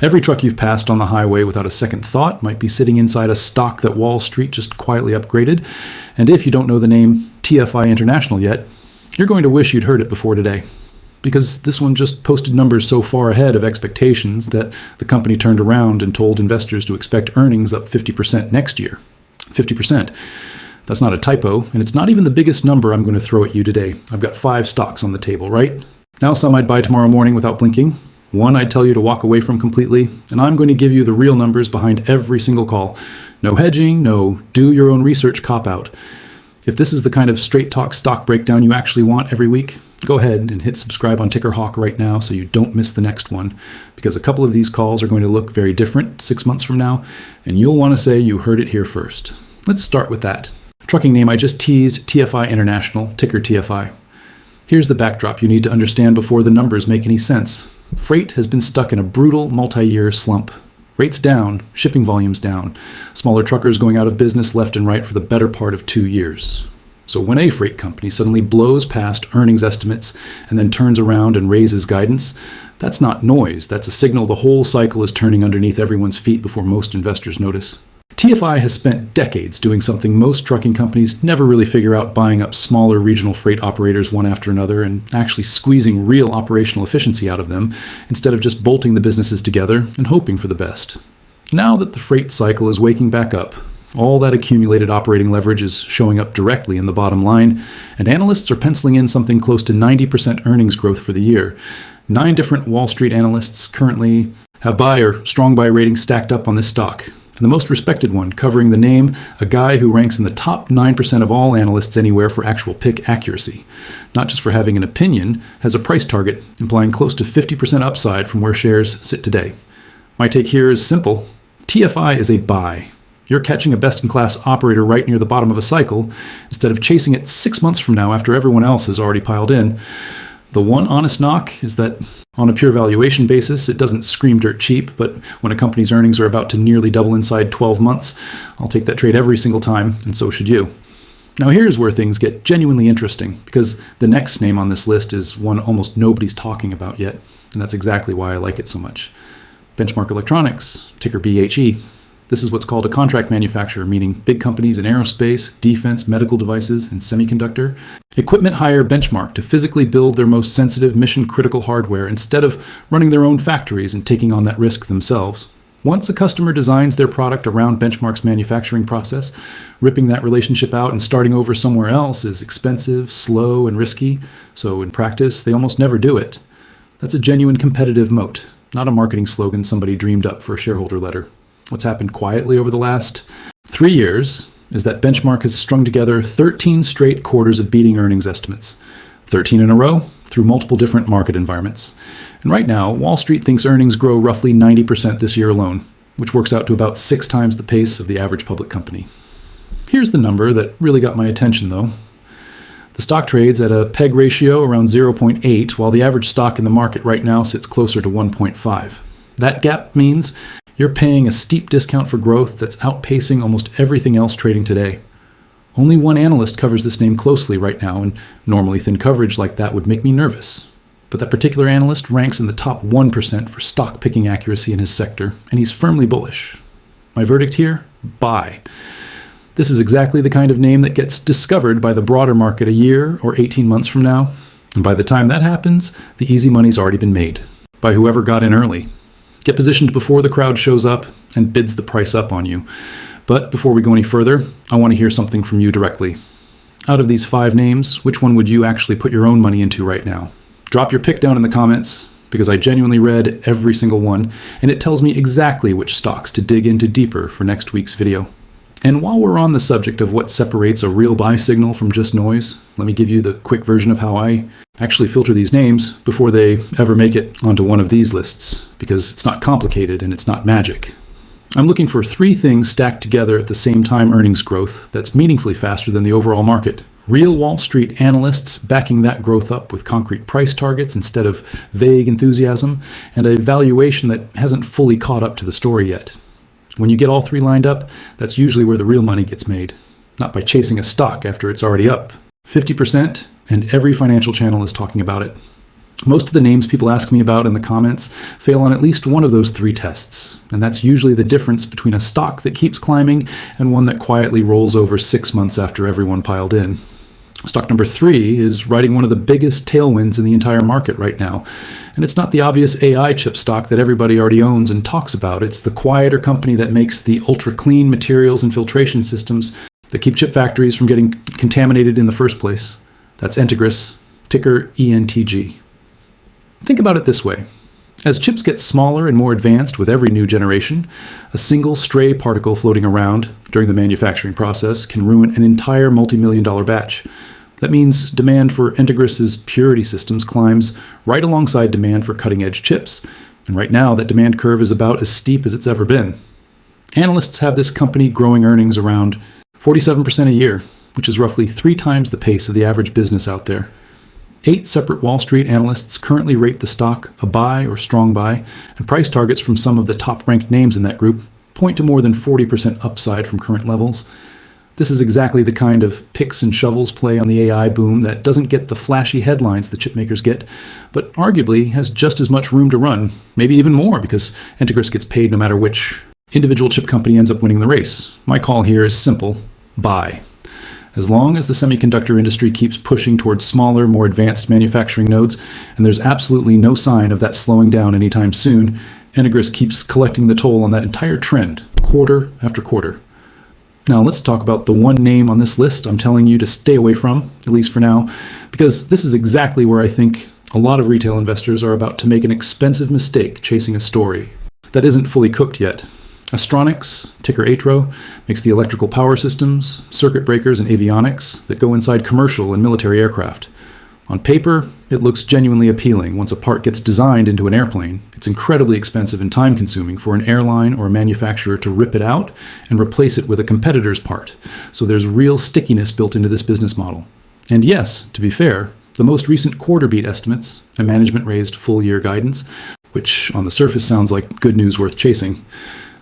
Every truck you've passed on the highway without a second thought might be sitting inside a stock that Wall Street just quietly upgraded. And if you don't know the name TFI International yet, you're going to wish you'd heard it before today. Because this one just posted numbers so far ahead of expectations that the company turned around and told investors to expect earnings up 50% next year. 50%. That's not a typo, and it's not even the biggest number I'm going to throw at you today. I've got 5 stocks on the table, right? Now some I'd buy tomorrow morning without blinking. One I'd tell you to walk away from completely, and I'm going to give you the real numbers behind every single call. No hedging, no do your own research cop-out. If this is the kind of straight talk stock breakdown you actually want every week, go ahead and hit subscribe on Ticker Hawk right now so you don't miss the next one, because a couple of these calls are going to look very different 6 months from now, and you'll want to say you heard it here first. Let's start with that. Trucking name I just teased, TFI International, ticker TFI. Here's the backdrop you need to understand before the numbers make any sense. Freight has been stuck in a brutal multi-year slump. Rates down, shipping volumes down, smaller truckers going out of business left and right for the better part of 2 years. So when a freight company suddenly blows past earnings estimates and then turns around and raises guidance, that's not noise. That's a signal the whole cycle is turning underneath everyone's feet before most investors notice. TFI has spent decades doing something most trucking companies never really figure out, buying up smaller regional freight operators one after another and actually squeezing real operational efficiency out of them instead of just bolting the businesses together and hoping for the best. Now that the freight cycle is waking back up, all that accumulated operating leverage is showing up directly in the bottom line, and analysts are penciling in something close to 90% earnings growth for the year. 9 different Wall Street analysts currently have buy or strong buy ratings stacked up on this stock. And the most respected one, covering the name, a guy who ranks in the top 9% of all analysts anywhere for actual pick accuracy. Not just for having an opinion, has a price target implying close to 50% upside from where shares sit today. My take here is simple. TFI is a buy. You're catching a best-in-class operator right near the bottom of a cycle instead of chasing it 6 months from now after everyone else has already piled in. The one honest knock is that on a pure valuation basis, it doesn't scream dirt cheap, but when a company's earnings are about to nearly double inside 12 months, I'll take that trade every single time, and so should you. Now here's where things get genuinely interesting, because the next name on this list is one almost nobody's talking about yet, and that's exactly why I like it so much. Benchmark Electronics, ticker BHE. This is what's called a contract manufacturer, meaning big companies in aerospace, defense, medical devices, and semiconductor. Equipment hire Benchmark to physically build their most sensitive mission-critical hardware instead of running their own factories and taking on that risk themselves. Once a customer designs their product around Benchmark's manufacturing process, ripping that relationship out and starting over somewhere else is expensive, slow, and risky, so in practice, they almost never do it. That's a genuine competitive moat, not a marketing slogan somebody dreamed up for a shareholder letter. What's happened quietly over the last 3 years is that Benchmark has strung together 13 straight quarters of beating earnings estimates, 13 in a row through multiple different market environments. And right now, Wall Street thinks earnings grow roughly 90% this year alone, which works out to about 6 times the pace of the average public company. Here's the number that really got my attention, though. The stock trades at a PEG ratio around 0.8, while the average stock in the market right now sits closer to 1.5. That gap means you're paying a steep discount for growth that's outpacing almost everything else trading today. Only one analyst covers this name closely right now, and normally thin coverage like that would make me nervous. But that particular analyst ranks in the top 1% for stock picking accuracy in his sector, and he's firmly bullish. My verdict here? Buy. This is exactly the kind of name that gets discovered by the broader market a year or 18 months from now, and by the time that happens, the easy money's already been made by whoever got in early. Get positioned before the crowd shows up and bids the price up on you. But before we go any further, I want to hear something from you directly. Out of these 5 names, which one would you actually put your own money into right now? Drop your pick down in the comments, because I genuinely read every single one, and it tells me exactly which stocks to dig into deeper for next week's video. And while we're on the subject of what separates a real buy signal from just noise, let me give you the quick version of how I actually filter these names before they ever make it onto one of these lists, because it's not complicated and it's not magic. I'm looking for 3 things stacked together at the same time earnings growth that's meaningfully faster than the overall market. Real Wall Street analysts backing that growth up with concrete price targets instead of vague enthusiasm, and a valuation that hasn't fully caught up to the story yet. When you get all 3 lined up, that's usually where the real money gets made, not by chasing a stock after it's already up 50%, and every financial channel is talking about it. Most of the names people ask me about in the comments fail on at least one of those three tests, and that's usually the difference between a stock that keeps climbing and one that quietly rolls over 6 months after everyone piled in. Stock number 3 is riding one of the biggest tailwinds in the entire market right now, and it's not the obvious AI chip stock that everybody already owns and talks about. It's the quieter company that makes the ultra-clean materials and filtration systems that keep chip factories from getting contaminated in the first place. That's Entegris, ticker ENTG. Think about it this way. As chips get smaller and more advanced with every new generation, a single stray particle floating around during the manufacturing process can ruin an entire multi-million-dollar batch. That means demand for Entegris's purity systems climbs right alongside demand for cutting-edge chips, and right now that demand curve is about as steep as it's ever been. Analysts have this company growing earnings around 47% a year, which is roughly 3 times the pace of the average business out there. 8 separate Wall Street analysts currently rate the stock a buy or strong buy, and price targets from some of the top-ranked names in that group point to more than 40% upside from current levels. This is exactly the kind of picks and shovels play on the AI boom that doesn't get the flashy headlines the chipmakers get, but arguably has just as much room to run, maybe even more, because Entegris gets paid no matter which individual chip company ends up winning the race. My call here is simple: buy. As long as the semiconductor industry keeps pushing towards smaller, more advanced manufacturing nodes, and there's absolutely no sign of that slowing down anytime soon, Entegris keeps collecting the toll on that entire trend, quarter after quarter. Now let's talk about the one name on this list I'm telling you to stay away from, at least for now, because this is exactly where I think a lot of retail investors are about to make an expensive mistake chasing a story that isn't fully cooked yet. Astronics, ticker ATRO, makes the electrical power systems, circuit breakers, and avionics that go inside commercial and military aircraft. On paper, it looks genuinely appealing. Once a part gets designed into an airplane, it's incredibly expensive and time-consuming for an airline or a manufacturer to rip it out and replace it with a competitor's part. So there's real stickiness built into this business model. And yes, to be fair, the most recent quarter beat estimates and management raised full-year guidance, which on the surface sounds like good news worth chasing.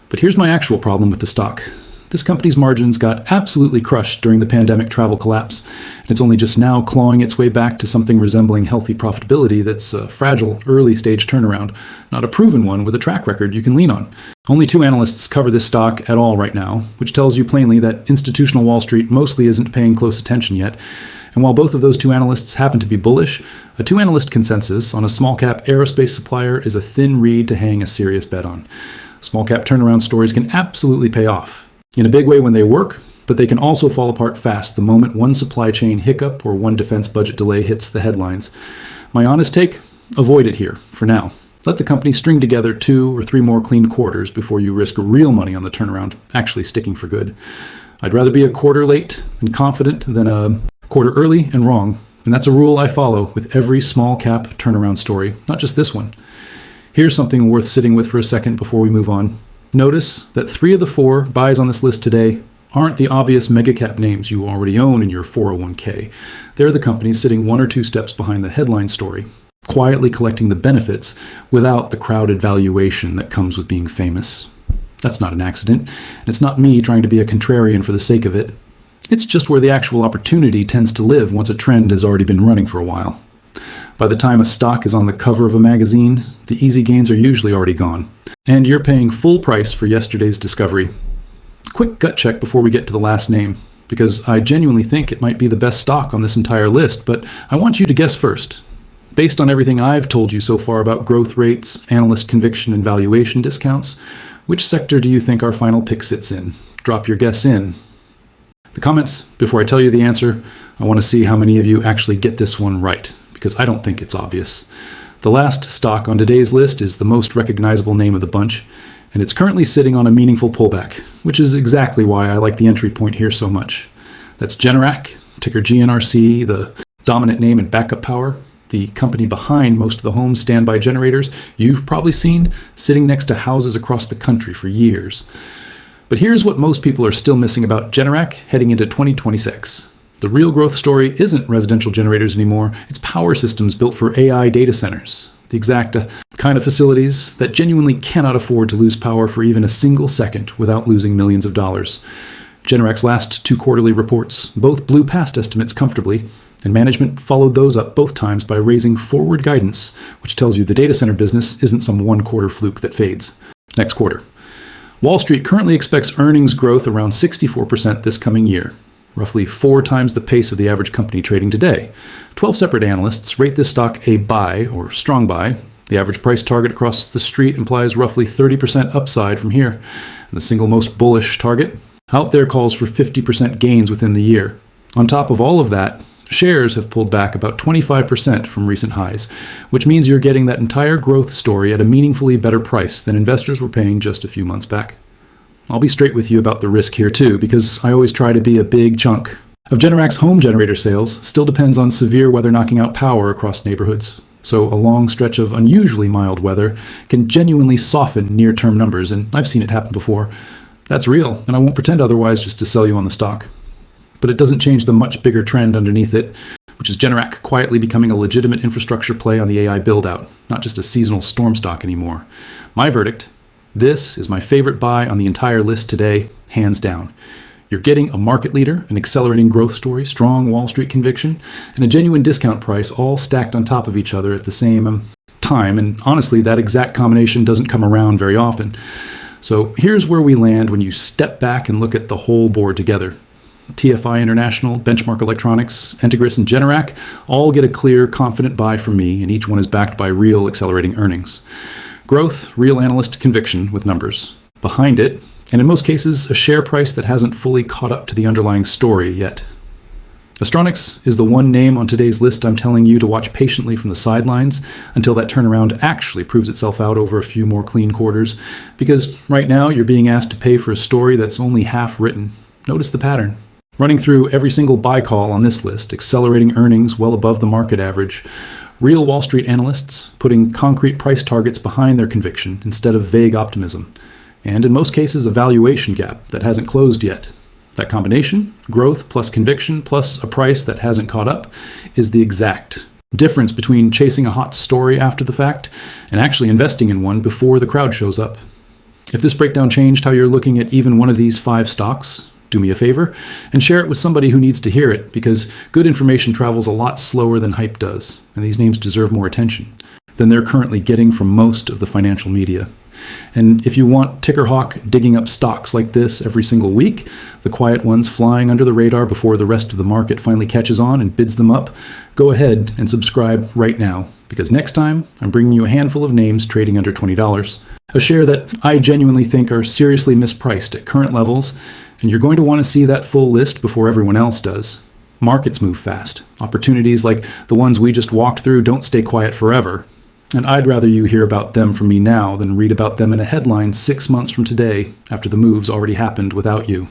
But here's my actual problem with the stock. This company's margins got absolutely crushed during the pandemic travel collapse, and it's only just now clawing its way back to something resembling healthy profitability that's a fragile, early-stage turnaround, not a proven one with a track record you can lean on. Only 2 analysts cover this stock at all right now, which tells you plainly that institutional Wall Street mostly isn't paying close attention yet. And while both of those 2 analysts happen to be bullish, a 2-analyst consensus on a small-cap aerospace supplier is a thin reed to hang a serious bet on. Small-cap turnaround stories can absolutely pay off in a big way when they work, but they can also fall apart fast the moment one supply chain hiccup or one defense budget delay hits the headlines. My honest take? Avoid it here, for now. Let the company string together 2 or 3 more clean quarters before you risk real money on the turnaround actually sticking for good. I'd rather be a quarter late and confident than a quarter early and wrong, and that's a rule I follow with every small-cap turnaround story, not just this one. Here's something worth sitting with for a second before we move on. Notice that 3 of the 4 buys on this list today aren't the obvious mega-cap names you already own in your 401k. They're the companies sitting 1 or 2 steps behind the headline story, quietly collecting the benefits without the crowded valuation that comes with being famous. That's not an accident, and it's not me trying to be a contrarian for the sake of it. It's just where the actual opportunity tends to live once a trend has already been running for a while. By the time a stock is on the cover of a magazine, the easy gains are usually already gone, and you're paying full price for yesterday's discovery. Quick gut check before we get to the last name, because I genuinely think it might be the best stock on this entire list, but I want you to guess first. Based on everything I've told you so far about growth rates, analyst conviction, and valuation discounts, which sector do you think our final pick sits in? Drop your guess in the comments. Before I tell you the answer, I want to see how many of you actually get this one right, because I don't think it's obvious. The last stock on today's list is the most recognizable name of the bunch, and it's currently sitting on a meaningful pullback, which is exactly why I like the entry point here so much. That's Generac, ticker GNRC, the dominant name in backup power, the company behind most of the home standby generators you've probably seen sitting next to houses across the country for years. But here's what most people are still missing about Generac heading into 2026. The real growth story isn't residential generators anymore, it's power systems built for AI data centers. The exact kind of facilities that genuinely cannot afford to lose power for even a single second without losing millions of dollars. Generac's last 2 quarterly reports both blew past estimates comfortably, And management followed those up both times by raising forward guidance, which tells you the data center business isn't some one-quarter fluke that fades. Next quarter. Wall Street currently expects earnings growth around 64% this coming year, roughly 4 times the pace of the average company trading today. 12 separate analysts rate this stock a buy or strong buy. The average price target across the street implies roughly 30% upside from here. And the single most bullish target out there calls for 50% gains within the year. On top of all of that, shares have pulled back about 25% from recent highs, which means you're getting that entire growth story at a meaningfully better price than investors were paying just a few months back. I'll be straight with you about the risk here too, because I always try to be a big chunk of Generac's home generator sales still depends on severe weather knocking out power across neighborhoods. So a long stretch of unusually mild weather can genuinely soften near-term numbers, and I've seen it happen before. That's real, and I won't pretend otherwise just to sell you on the stock. But it doesn't change the much bigger trend underneath it, which is Generac quietly becoming a legitimate infrastructure play on the AI build-out, not just a seasonal storm stock anymore. My verdict, this is my favorite buy on the entire list today, hands down. You're getting a market leader, an accelerating growth story, strong Wall Street conviction, and a genuine discount price all stacked on top of each other at the same time, and honestly, that exact combination doesn't come around very often. So here's where we land when you step back and look at the whole board together. TFI International, Benchmark Electronics, Entegris, and Generac all get a clear, confident buy from me, and each one is backed by real accelerating earnings. Growth, real analyst conviction with numbers. Behind it, and in most cases, a share price that hasn't fully caught up to the underlying story yet. Astronics is the one name on today's list I'm telling you to watch patiently from the sidelines until that turnaround actually proves itself out over a few more clean quarters, because right now you're being asked to pay for a story that's only half written. Notice the pattern. Running through every single buy call on this list, accelerating earnings well above the market average, real Wall Street analysts putting concrete price targets behind their conviction instead of vague optimism, and in most cases a valuation gap that hasn't closed yet. That combination, growth plus conviction plus a price that hasn't caught up, is the exact difference between chasing a hot story after the fact and actually investing in one before the crowd shows up. If this breakdown changed how you're looking at even one of these 5 stocks, do me a favor and share it with somebody who needs to hear it, because good information travels a lot slower than hype does, and these names deserve more attention than they're currently getting from most of the financial media. And if you want ticker hawk digging up stocks like this every single week, the quiet ones flying under the radar before the rest of the market finally catches on and bids them up, go ahead and subscribe right now, because next time I'm bringing you a handful of names trading under $20, a share that I genuinely think are seriously mispriced at current levels, and you're going to want to see that full list before everyone else does. Markets move fast. Opportunities like the ones we just walked through don't stay quiet forever. And I'd rather you hear about them from me now than read about them in a headline 6 months from today after the move's already happened without you.